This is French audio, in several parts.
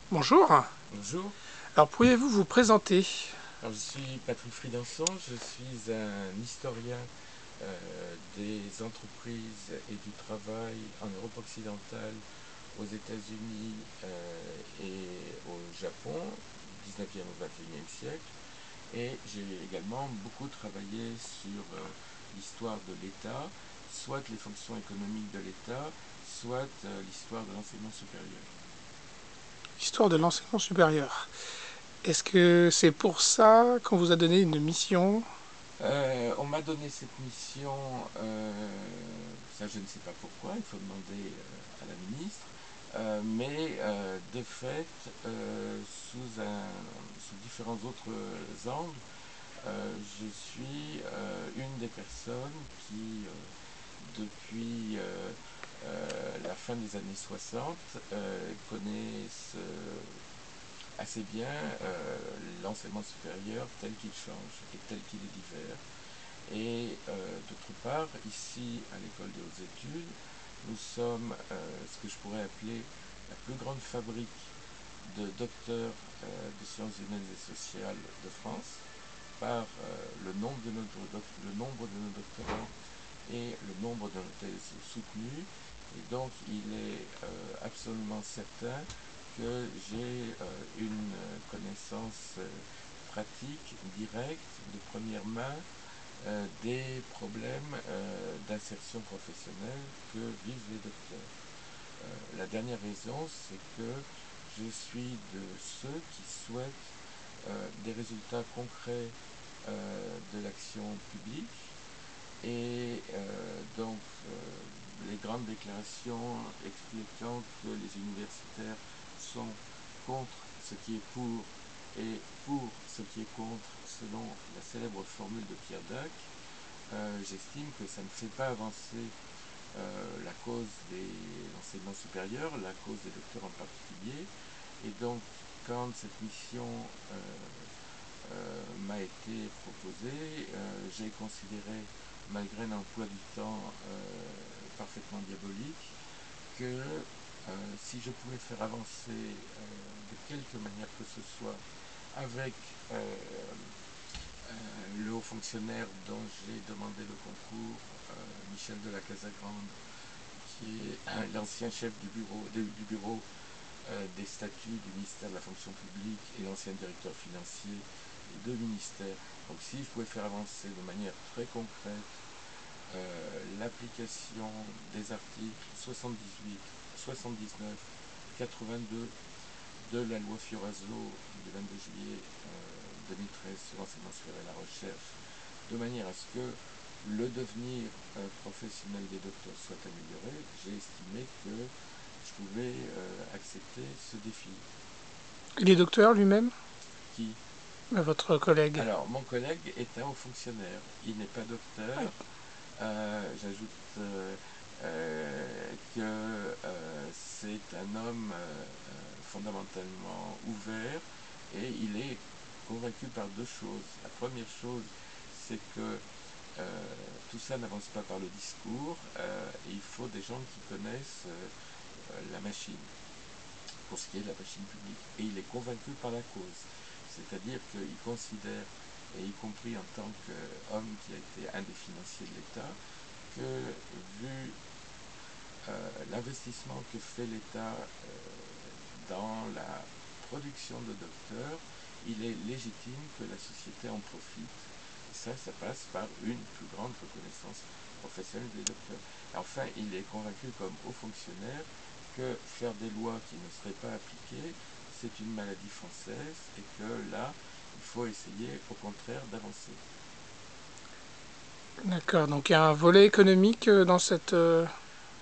Bonjour. Bonjour, Alors, pourriez-vous vous présenter? alors je suis Patrick Fridanson, je suis un historien des entreprises et du travail en Europe occidentale, aux États-Unis et au Japon, du 19e au 21e siècle. Et j'ai également beaucoup travaillé sur l'histoire de l'État, soit les fonctions économiques de l'État, soit l'histoire de l'enseignement supérieur. Histoire de l'enseignement supérieur. Est-ce que c'est pour ça qu'on vous a donné une mission? On m'a donné cette mission, ça je ne sais pas pourquoi, il faut demander à la ministre, mais de fait, sous différents autres angles, je suis une des personnes qui, depuis la fin des années 60, connaissent assez bien l'enseignement supérieur tel qu'il change et tel qu'il est divers. Et d'autre part, ici à l'école des hautes études, nous sommes ce que je pourrais appeler la plus grande fabrique de docteurs de sciences humaines et sociales de France, par le nombre de nos doctorants et le nombre de nos thèses soutenues. Et donc il est absolument certain que j'ai une connaissance pratique, directe, de première main, des problèmes d'insertion professionnelle que vivent les docteurs. La dernière raison, c'est que je suis de ceux qui souhaitent des résultats concrets de l'action publique et les grandes déclarations expliquant que les universitaires sont contre ce qui est pour et pour ce qui est contre, selon la célèbre formule de Pierre Dac, j'estime que ça ne fait pas avancer la cause des enseignements supérieurs, la cause des docteurs en particulier. Et donc, quand cette mission m'a été proposée, j'ai considéré, malgré un emploi du temps parfaitement diabolique, que si je pouvais faire avancer de quelque manière que ce soit avec le haut fonctionnaire dont j'ai demandé le concours, Michel de la Casagrande, qui est l'ancien chef du bureau des statuts du ministère de la fonction publique et l'ancien directeur financier des deux ministères. Donc si je pouvais faire avancer de manière très concrète l'application des articles 78, 79, 82 de la loi Fioraso du 22 juillet 2013 sur l'enseignement supérieur et la recherche, de manière à ce que le devenir professionnel des docteurs soit amélioré, j'ai estimé que je pouvais accepter ce défi. Il est docteur lui-même? Qui Votre collègue? Alors, mon collègue est un haut fonctionnaire. Il n'est pas docteur. J'ajoute que c'est un homme fondamentalement ouvert et il est convaincu par deux choses. La première chose, c'est que tout ça n'avance pas par le discours et il faut des gens qui connaissent la machine, pour ce qui est de la machine publique. Et il est convaincu par la cause. C'est-à-dire qu'il considère, et y compris en tant qu'homme qui a été un des financiers de l'État, que vu l'investissement que fait l'État dans la production de docteurs, il est légitime que la société en profite. Et ça passe par une plus grande reconnaissance professionnelle des docteurs. Enfin, il est convaincu comme haut fonctionnaire que faire des lois qui ne seraient pas appliquées, c'est une maladie française et que là, il faut essayer au contraire d'avancer. D'accord, donc il y a un volet économique dans cette...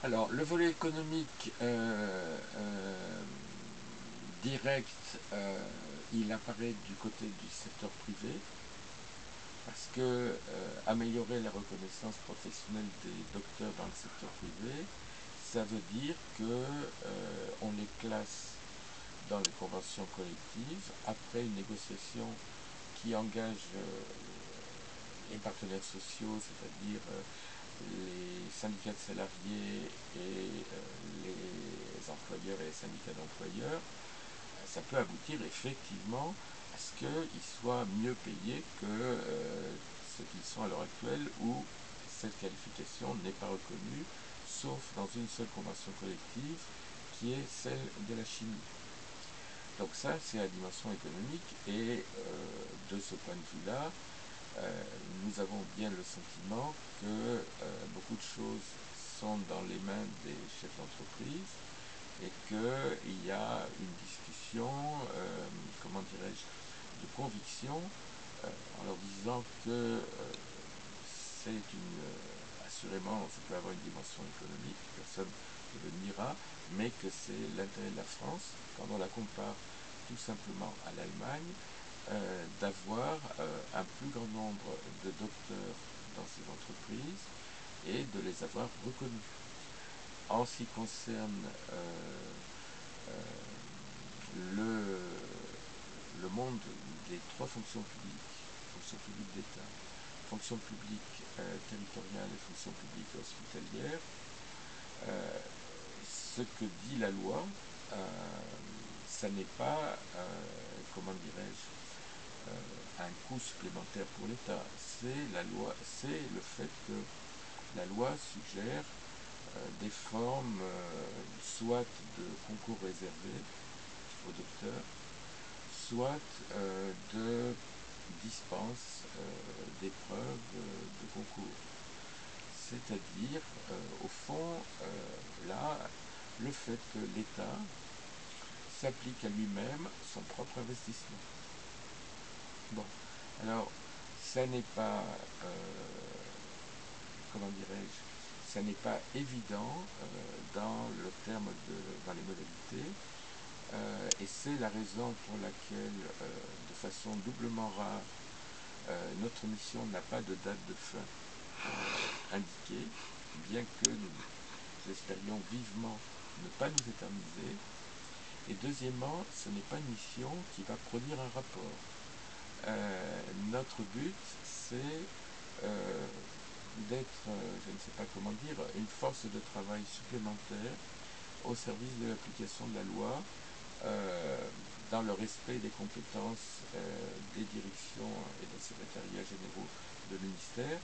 Alors, le volet économique direct, il apparaît du côté du secteur privé, parce que améliorer la reconnaissance professionnelle des docteurs dans le secteur privé, ça veut dire que on les classe dans les conventions collectives après une négociation qui engage les partenaires sociaux, c'est-à-dire les syndicats de salariés et les employeurs et les syndicats d'employeurs. ça peut aboutir effectivement à ce qu'ils soient mieux payés que ce qu'ils sont à l'heure actuelle, où cette qualification n'est pas reconnue, sauf dans une seule convention collective, qui est celle de la chimie. Donc ça, c'est la dimension économique, et de ce point de vue-là, nous avons bien le sentiment que beaucoup de choses sont dans les mains des chefs d'entreprise, et qu'il y a une discussion, comment dirais-je, de conviction, en leur disant que c'est une... assurément, ça peut avoir une dimension économique, personne ne le niera, mais que c'est l'intérêt de la France, quand on la compare tout simplement à l'Allemagne, d'avoir un plus grand nombre de docteurs dans ces entreprises et de les avoir reconnus. En ce qui concerne le monde des trois fonctions publiques, fonction publique d'État, fonction publique territoriale et fonction publique hospitalière, ce que dit la loi, ça n'est pas, comment dirais-je, un coût supplémentaire pour l'État. C'est la loi, c'est le fait que la loi suggère des formes soit de concours réservés aux docteurs, soit de dispense d'épreuves de concours. C'est-à-dire, au fond, là, le fait que l'État s'applique à lui-même son propre investissement. Bon, alors, ça n'est pas, comment dirais-je, ça n'est pas évident dans le terme dans les modalités, et c'est la raison pour laquelle, de façon doublement rare, notre mission n'a pas de date de fin indiquée, bien que nous espérions vivement ne pas nous éterniser. Et deuxièmement, ce n'est pas une mission qui va produire un rapport. Notre but, c'est d'être, je ne sais pas comment dire, une force de travail supplémentaire au service de l'application de la loi, dans le respect des compétences des directions et des secrétariats généraux de ministère,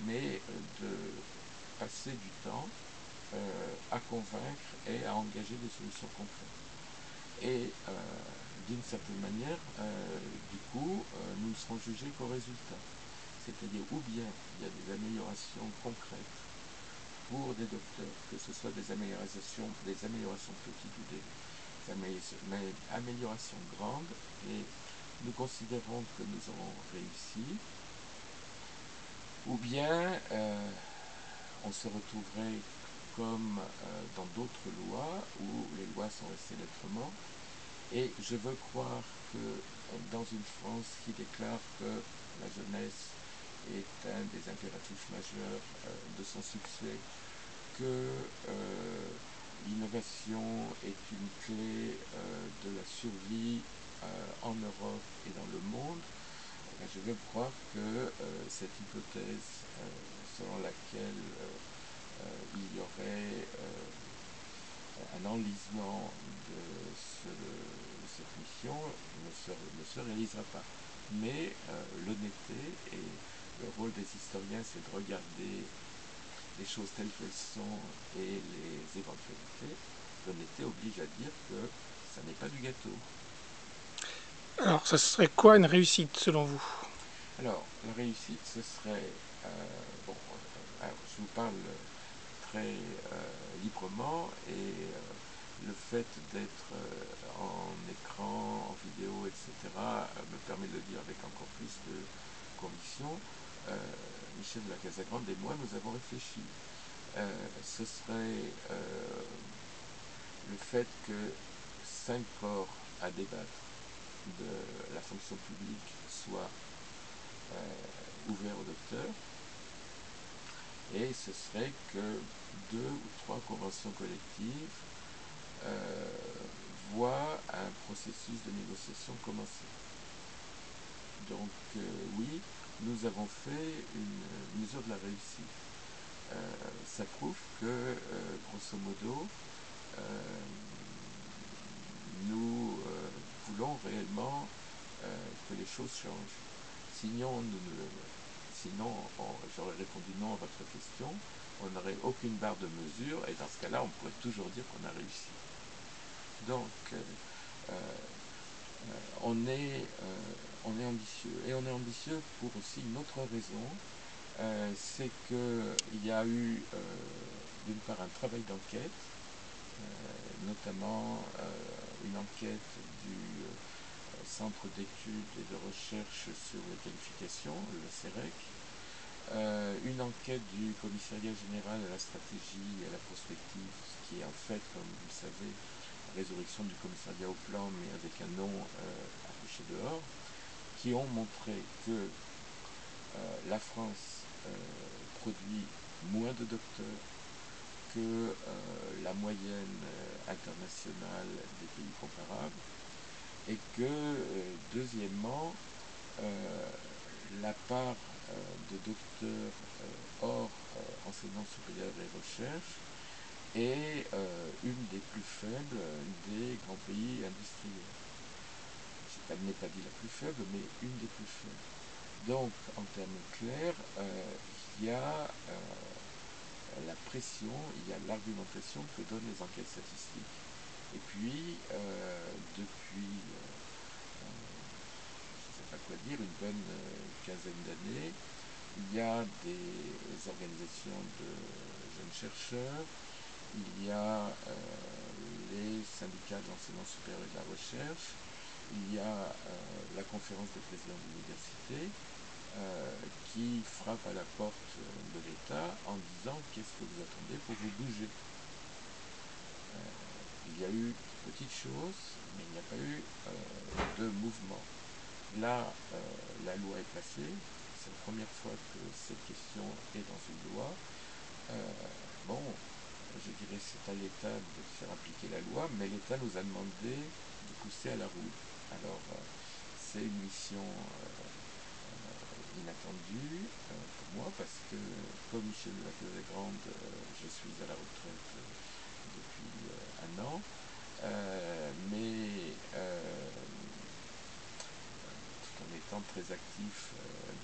mais de passer du temps à convaincre et à engager des solutions concrètes. Et d'une certaine manière, du coup, nous ne serons jugés qu'au résultat. C'est-à-dire, ou bien il y a des améliorations concrètes pour des docteurs, que ce soit des améliorations petites ou des améliorations grandes, et nous considérons que nous aurons réussi, ou bien on se retrouverait comme dans d'autres lois où les lois sont restées lettre morte. Et je veux croire que dans une France qui déclare que la jeunesse est un des impératifs majeurs de son succès, que l'innovation est une clé de la survie en Europe et dans le monde, je veux croire que cette hypothèse selon laquelle il y aurait un enlisement de cette mission ne se réalisera pas. Mais l'honnêteté et le rôle des historiens, c'est de regarder les choses telles qu'elles sont et les éventualités. L'honnêteté oblige à dire que ça n'est pas du gâteau. Alors, ça serait quoi une réussite selon vous? Alors, la réussite, ce serait, bon, je vous parle très librement, et le fait d'être en écran, en vidéo, etc., me permet de le dire avec encore plus de conviction. Michel de la Casagrande et moi, nous avons réfléchi. Ce serait le fait que 5 corps à débattre de la fonction publique soient ouverts aux docteurs, et ce serait que 2 ou 3 conventions collectives voient un processus de négociation commencer. Donc oui, nous avons fait une mesure de la réussite. Ça prouve que, grosso modo, nous voulons réellement que les choses changent. Sinon, j'aurais répondu non à votre question, on n'aurait aucune barre de mesure, et dans ce cas-là, on pourrait toujours dire qu'on a réussi. Donc, on est ambitieux. Et on est ambitieux pour aussi une autre raison, c'est qu'il y a eu, d'une part, un travail d'enquête, notamment une enquête du Centre d'études et de recherche sur les qualifications, le CEREQ, une enquête du Commissariat général à la stratégie et à la prospective, qui est en fait, comme vous le savez, la résurrection du commissariat au plan, mais avec un nom affiché dehors, qui ont montré que la France produit moins de docteurs que la moyenne internationale des pays comparables, et que, deuxièmement, la part de docteurs hors enseignement supérieur et recherche est une des plus faibles des grands pays industriels. Je n'ai pas dit la plus faible, mais une des plus faibles. Donc, en termes clairs, il y a la pression, il y a l'argumentation que donnent les enquêtes statistiques. Et puis, depuis, je ne sais pas quoi dire, une bonne quinzaine d'années, il y a des organisations de jeunes chercheurs, il y a les syndicats de l'enseignement supérieur et de la recherche, il y a la conférence des présidents d'université qui frappe à la porte de l'État en disant qu'est-ce que vous attendez pour vous bouger. Il y a eu de petites choses, mais il n'y a pas eu de mouvement. Là, la loi est passée, c'est la première fois que cette question est dans une loi. Bon, je dirais c'est à l'État de faire appliquer la loi, mais l'État nous a demandé de pousser à la roue. Alors, c'est une mission inattendue pour moi, parce que, comme Michel de la Casagrande, je suis à la retraite depuis un an, mais tout en étant très actif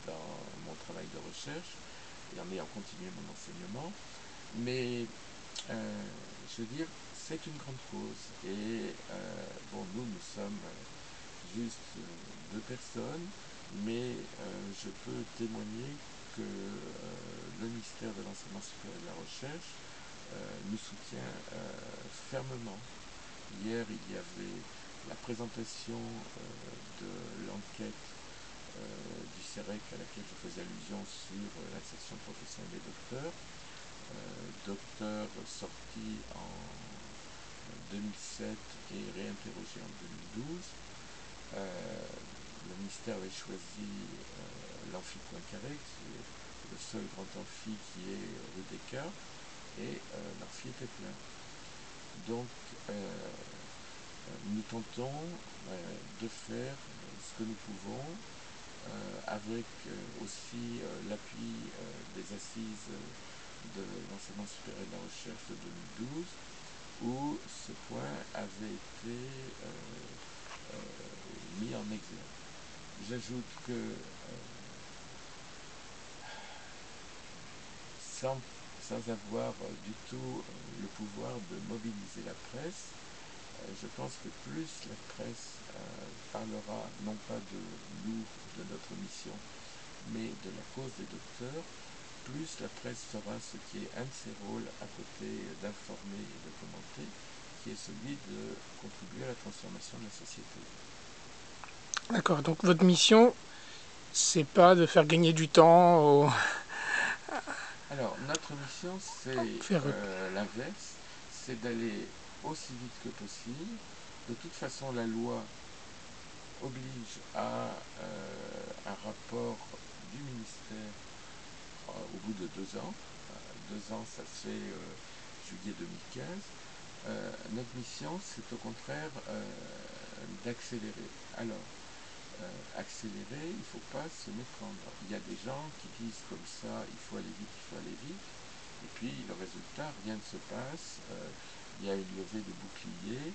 dans mon travail de recherche et en ayant continué mon enseignement. Mais je veux dire, c'est une grande cause. Et bon, nous sommes juste deux personnes, mais je peux témoigner que le ministère de l'Enseignement supérieur et de la Recherche nous soutient fermement. Hier, il y avait la présentation de l'enquête du CEREQ à laquelle je faisais allusion sur l'insertion professionnelle des docteurs. Docteurs sortis en 2007 et réinterrogés en 2012. Le ministère avait choisi l'amphi Poincaré, qui est le seul grand amphi qui est rue Descartes, et l'amphi était plein. Donc, nous tentons de faire ce que nous pouvons, avec aussi l'appui des assises de l'enseignement supérieur et de la recherche de 2012, où ce point avait été mis en exergue. J'ajoute que sans avoir du tout le pouvoir de mobiliser la presse, je pense que plus la presse parlera non pas de nous, de notre mission, mais de la cause des docteurs, plus la presse fera ce qui est un de ses rôles à côté d'informer et de commenter, qui est celui de contribuer à la transformation de la société. D'accord, donc votre mission, c'est pas de faire gagner du temps aux... Alors, notre mission, c'est l'inverse, c'est d'aller aussi vite que possible. De toute façon, la loi oblige à un rapport du ministère au bout de 2 ans. 2 ans, ça fait juillet 2015. Notre mission, c'est au contraire d'accélérer. Alors, accélérer, il ne faut pas se méprendre. Il y a des gens qui disent comme ça, il faut aller vite, il faut aller vite, et puis le résultat, rien ne se passe, il y a une levée de boucliers,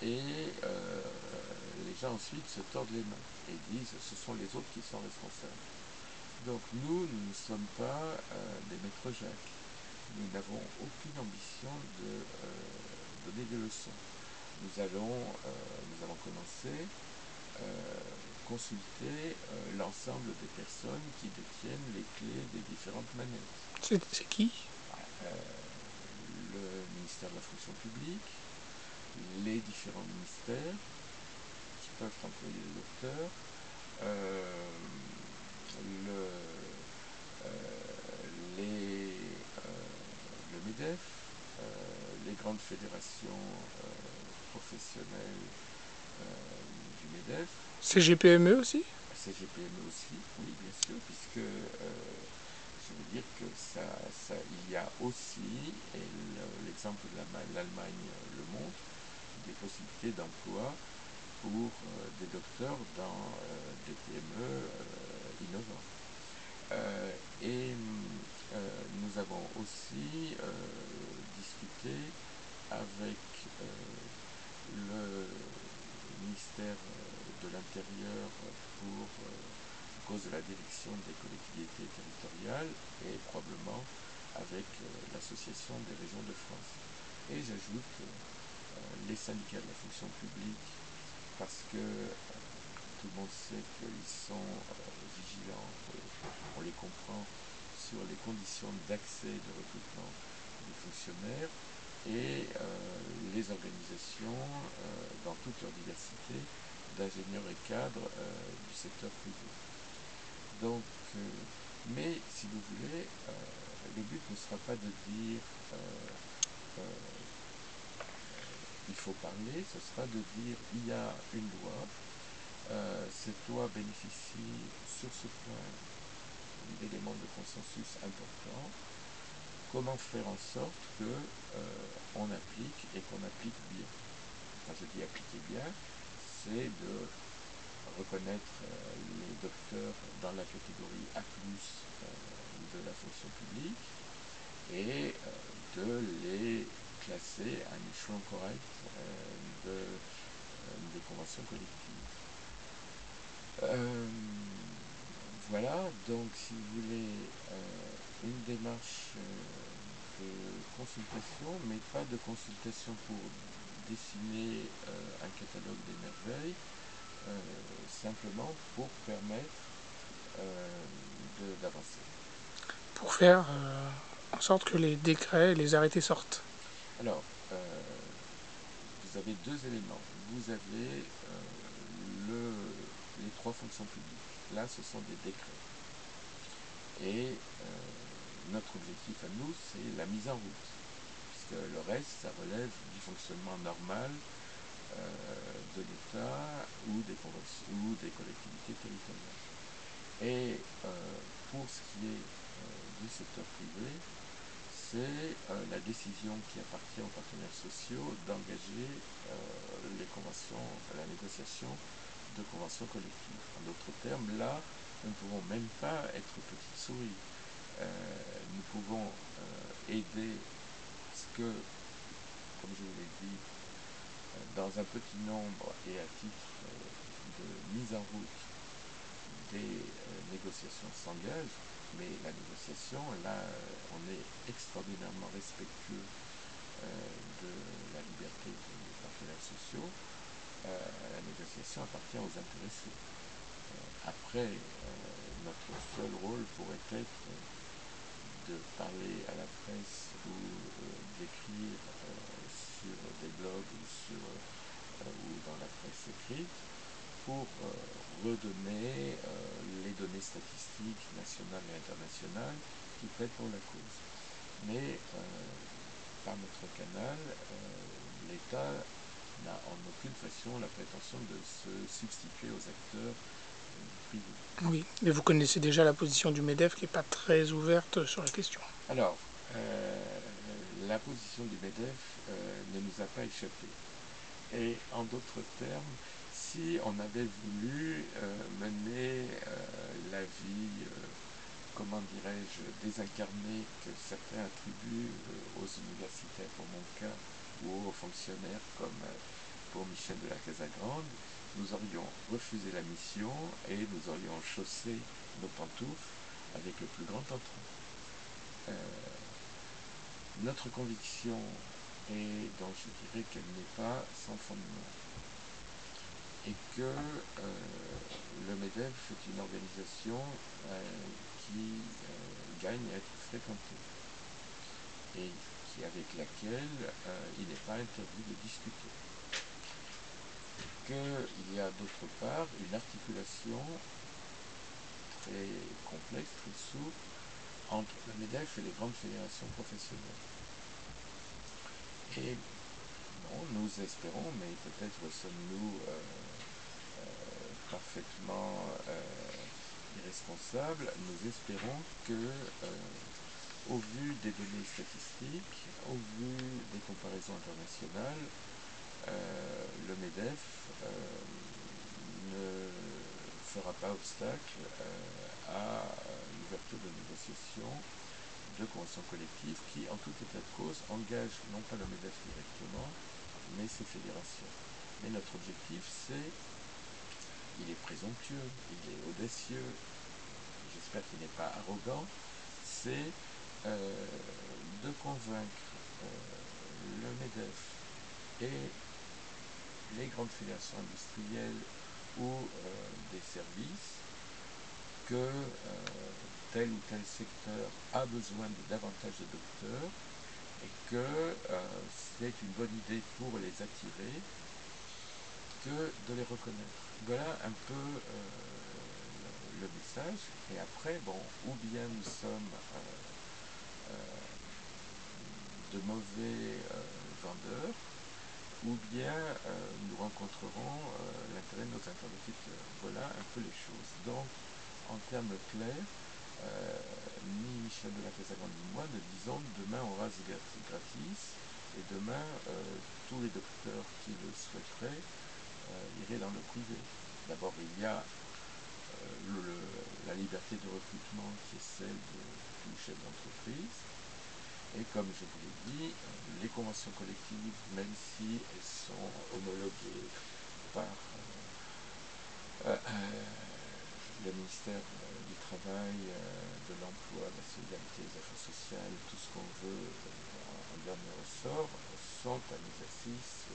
et les gens ensuite se tordent les mains et disent ce sont les autres qui sont responsables. Donc nous ne sommes pas des maîtres Jacques. Nous n'avons aucune ambition de donner des leçons. Nous allons commencer consulter l'ensemble des personnes qui détiennent les clés des différentes manettes. C'est qui? Le ministère de la fonction publique, les différents ministères qui peuvent employer les docteurs, le MEDEF, les grandes fédérations professionnelles du MEDEF. CGPME aussi? CGPME aussi, oui, bien sûr, puisque je veux dire que il y a aussi, et l'exemple de l'Allemagne le montre, des possibilités d'emploi pour des docteurs dans des PME innovants. Nous avons aussi discuté avec le ministère de l'Intérieur pour cause de la direction des collectivités territoriales et probablement avec l'association des régions de France. Et j'ajoute les syndicats de la fonction publique parce que tout le monde sait qu'ils sont vigilants, on les comprend, sur les conditions d'accès et de recrutement des fonctionnaires et les organisations dans toute leur diversité d'ingénieurs et cadres du secteur privé. Donc, mais si vous voulez, le but ne sera pas de dire il faut parler, ce sera de dire il y a une loi, cette loi bénéficie sur ce point d'éléments de consensus importants. Comment faire en sorte que on applique et qu'on applique bien. Quand je dis appliquer bien, c'est de reconnaître les docteurs dans la catégorie A+, de la fonction publique et de les classer à un échelon correct des conventions collectives. Voilà, donc si vous voulez, une démarche de consultation, mais pas de consultation pour dessiner un catalogue des merveilles, simplement pour permettre d'avancer. Pour faire en sorte que les décrets et les arrêtés sortent. Alors, vous avez deux éléments. Vous avez les trois fonctions publiques. Là, ce sont des décrets. Et notre objectif à nous, c'est la mise en route. Puisque le reste, ça relève du fonctionnement normal de l'État ou des collectivités territoriales. Et pour ce qui est du secteur privé, c'est la décision qui appartient aux partenaires sociaux d'engager la négociation de conventions collectives. En d'autres termes, là, nous ne pouvons même pas être petites souris. Nous pouvons aider à ce que, comme je vous l'ai dit, dans un petit nombre et à titre de mise en route des négociations s'engagent, mais la négociation, là, on est extraordinairement respectueux de la liberté des partenaires sociaux. La négociation appartient aux intéressés. Après, notre seul rôle pourrait être de parler à la presse ou d'écrire sur des blogs ou dans la presse écrite pour redonner les données statistiques nationales et internationales qui plaident pour la cause. Mais par notre canal, l'État n'a en aucune façon la prétention de se substituer aux acteurs privés. Oui, mais vous connaissez déjà la position du MEDEF qui n'est pas très ouverte sur la question. Alors, la position du MEDEF ne nous a pas échappé. Et en d'autres termes, si on avait voulu mener la vie, comment dirais-je, désincarnée que certains attribuent aux universitaires pour mon cas, ou aux fonctionnaires comme pour Michel de la Casagrande, nous aurions refusé la mission et nous aurions chaussé nos pantoufles avec le plus grand entrain. Notre conviction est, donc je dirais qu'elle n'est pas sans fondement, et que le MEDEF est une organisation qui gagne à être fréquentée et avec laquelle il n'est pas interdit de discuter. Qu'il y a d'autre part une articulation très complexe, très souple, entre le MEDEF et les grandes fédérations professionnelles. Et bon, nous espérons, mais peut-être sommes-nous parfaitement irresponsables, nous espérons que, au vu des données statistiques, au vu des comparaisons internationales, le MEDEF ne fera pas obstacle à l'ouverture de négociations de conventions collectives qui, en tout état de cause, engagent non pas le MEDEF directement, mais ses fédérations. Mais notre objectif, il est présomptueux, il est audacieux, j'espère qu'il n'est pas arrogant, c'est de convaincre le MEDEF et les grandes fédérations industrielles ou des services que tel ou tel secteur a besoin de davantage de docteurs et que c'est une bonne idée pour les attirer que de les reconnaître. Voilà un peu le message. Et après, bon, ou bien nous sommes de mauvais vendeurs, ou bien nous rencontrerons l'intérêt de nos interlocuteurs. Voilà un peu les choses. Donc, en termes clairs, ni Michel de la Casagrande ni moi ne disons demain on rase gratis et demain tous les docteurs qui le souhaiteraient iraient dans le privé. D'abord, il y a la liberté de recrutement qui est celle de tout chef d'entreprise. Et comme je vous l'ai dit, les conventions collectives, même si elles sont homologuées par le ministère du Travail, de l'Emploi, de la Solidarité, des Affaires sociales, tout ce qu'on veut en dernier ressort, sont un exercice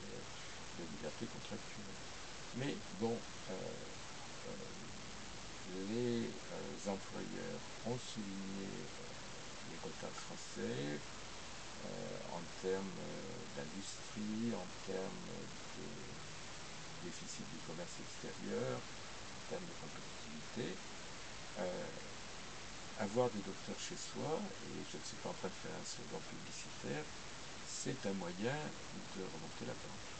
de liberté contractuelle. Mais bon, les employeurs ont souligné les retards français en termes d'industrie, en termes de déficit du commerce extérieur, en termes de compétitivité. Avoir des docteurs chez soi, et je ne suis pas en train de faire un slogan publicitaire, c'est un moyen de remonter la pente.